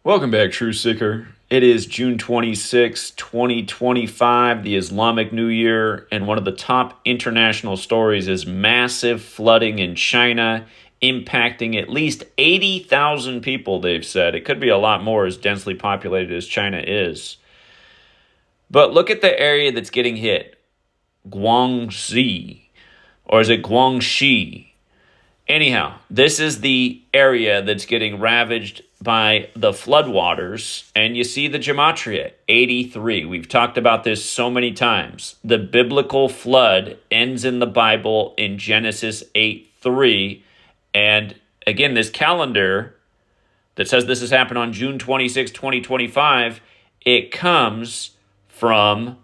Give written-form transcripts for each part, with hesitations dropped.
Welcome back, True Seeker. It is June 26, 2025, the Islamic New Year, and one of the top international stories is massive flooding in China, impacting at least 80,000 people, they've said. It could be a lot more as densely populated as China is. But look at the area that's getting hit. Guangxi. Or is it Guangxi? Anyhow, this is the area that's getting ravaged by the floodwaters, and you see the gematria, 83. We've talked about this so many times. The biblical flood ends in the Bible in Genesis 8:3, and again, this calendar that says this has happened on June 26, 2025, it comes from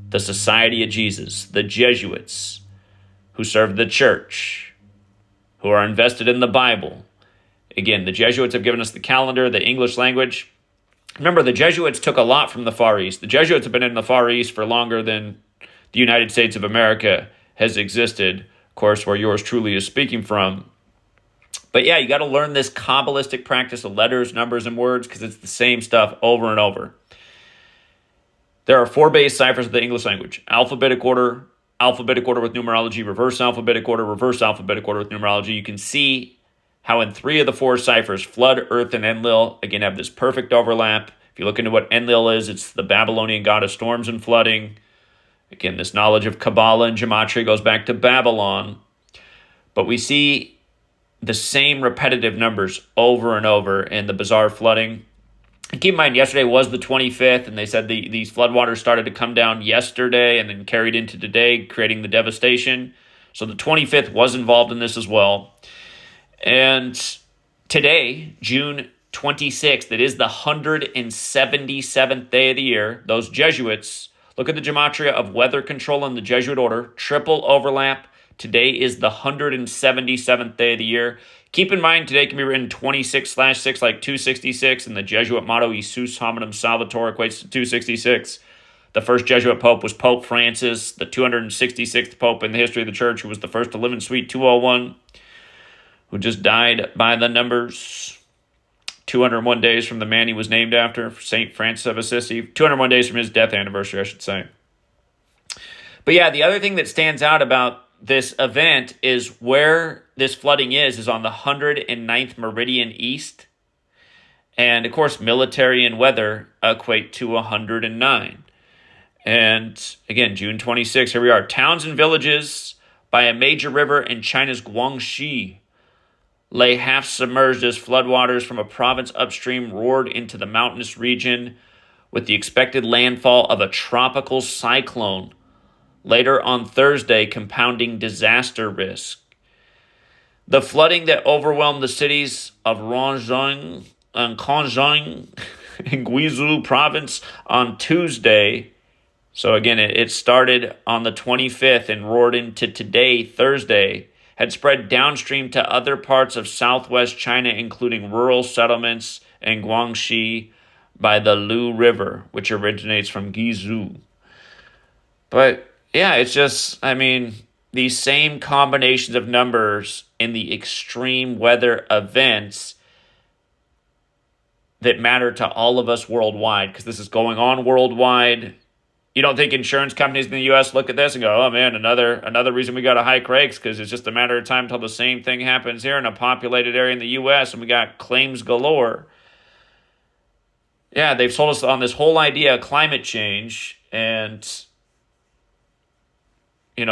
the Society of Jesus, the Jesuits, who served the church, who are invested in the Bible. Again, the Jesuits have given us the calendar, the English language. Remember, the Jesuits took a lot from the Far East. The Jesuits have been in the Far East for longer than the United States of America has existed, of course, where yours truly is speaking from. But yeah, you got to learn this Kabbalistic practice of letters, numbers, and words because it's the same stuff over and over. There are 4 base ciphers of the English language: alphabetic order with numerology, reverse alphabetic order with numerology. You can see how in 3 of the 4 ciphers, Flood, Earth, and Enlil, again, have this perfect overlap. If you look into what Enlil is, it's the Babylonian god of storms and flooding. Again, this knowledge of Kabbalah and Gematria goes back to Babylon. But we see the same repetitive numbers over and over in the bizarre flooding. And keep in mind, yesterday was the 25th, and they said these floodwaters started to come down yesterday and then carried into today, creating the devastation. So the 25th was involved in this as well. And today, June 26th, it is the 177th day of the year. Those Jesuits, look at the gematria of weather control in the Jesuit order, triple overlap. Today is the 177th day of the year. Keep in mind, today can be written 26/6 like 266, and the Jesuit motto, Isus hominum salvator, equates to 266. The first Jesuit pope was Pope Francis, the 266th pope in the history of the church, who was the first to live in Suite 201, who just died by the numbers. 201 days from the man he was named after, St. Francis of Assisi. 201 days from his death anniversary, I should say. But yeah, the other thing that stands out about this event is where this flooding is on the 109th meridian east. And of course, military and weather equate to 109. And again, June 26, here we are. Towns and villages by a major river in China's Guangxi lay half submerged as floodwaters from a province upstream roared into the mountainous region with the expected landfall of a tropical cyclone later on Thursday, compounding disaster risk. The flooding that overwhelmed the cities of Rongzheng and Kongzheng in Guizhou province on Tuesday. So again, it started on the 25th and roared into today, Thursday, had spread downstream to other parts of southwest China, including rural settlements in Guangxi by the Lu River, which originates from Guizhou. But yeah, it's just, these same combinations of numbers in the extreme weather events that matter to all of us worldwide, because this is going on worldwide. You don't think insurance companies in the U.S. look at this and go, oh man, another reason we got to hike rates, because it's just a matter of time until the same thing happens here in a populated area in the U.S. and we got claims galore. Yeah, they've sold us on this whole idea of climate change, and in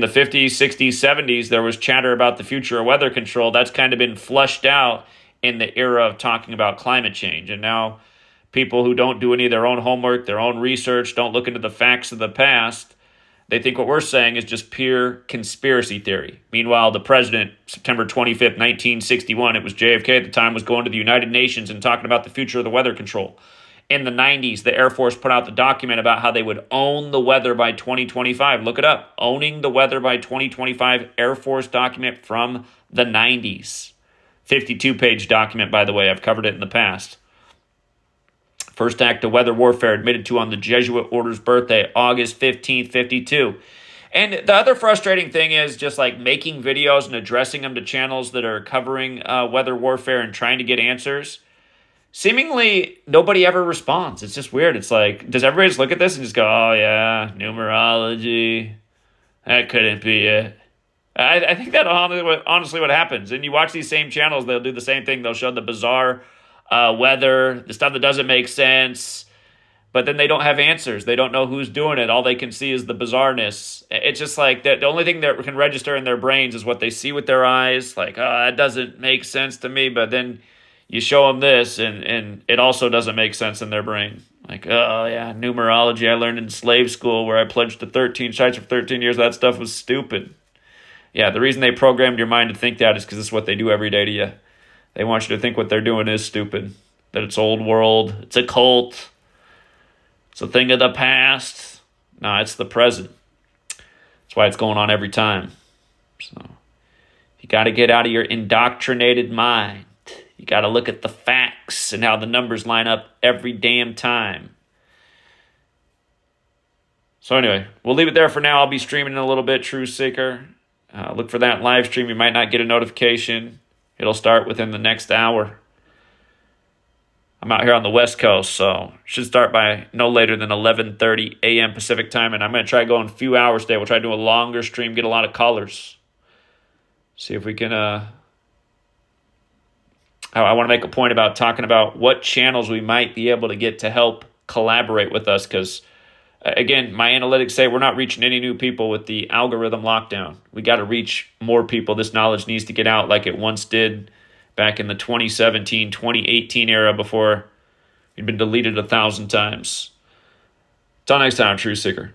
the 50s, 60s, 70s, there was chatter about the future of weather control. That's kind of been flushed out in the era of talking about climate change. And now people who don't do any of their own homework, their own research, don't look into the facts of the past, they think what we're saying is just pure conspiracy theory. Meanwhile, the president, September 25th, 1961, it was JFK at the time, was going to the United Nations and talking about the future of the weather control. In the 90s, the Air Force put out the document about how they would own the weather by 2025. Look it up. Owning the weather by 2025, Air Force document from the 90s. 52-page document, by the way. I've covered it in the past. First act of weather warfare admitted to on the Jesuit order's birthday, August 15th, 52. And the other frustrating thing is just like making videos and addressing them to channels that are covering weather warfare and trying to get answers. Seemingly, nobody ever responds. It's just weird. It's like, does everybody just look at this and just go, oh, yeah, numerology, that couldn't be it. I think that honestly what happens. And you watch these same channels, they'll do the same thing. They'll show the bizarre weather, the stuff that doesn't make sense, but then they don't have answers. They don't know who's doing it. All they can see is the bizarreness. It's just like the only thing that can register in their brains is what they see with their eyes. Like, oh, that doesn't make sense to me. But then you show them this, and it also doesn't make sense in their brain. Like, oh, yeah, numerology I learned in slave school where I pledged to 13 sites for 13 years. That stuff was stupid. Yeah, the reason they programmed your mind to think that is because this is what they do every day to you. They want you to think what they're doing is stupid, that it's old world, it's a cult, it's a thing of the past. No, it's the present. That's why it's going on every time. So you got to get out of your indoctrinated mind. You got to look at the facts and how the numbers line up every damn time. So anyway, we'll leave it there for now. I'll be streaming in a little bit, True Seeker. Look for that live stream. You might not get a notification. It'll start within the next hour. I'm out here on the West Coast, so should start by no later than 11:30 a.m. Pacific time, and I'm going to try going a few hours today. We'll try to do a longer stream, get a lot of callers. See if we can... I want to make a point about talking about what channels we might be able to get to help collaborate with us, because, again, my analytics say we're not reaching any new people with the algorithm lockdown. We got to reach more people. This knowledge needs to get out like it once did back in the 2017, 2018 era before it'd been deleted 1,000 times. Till next time, True Seeker.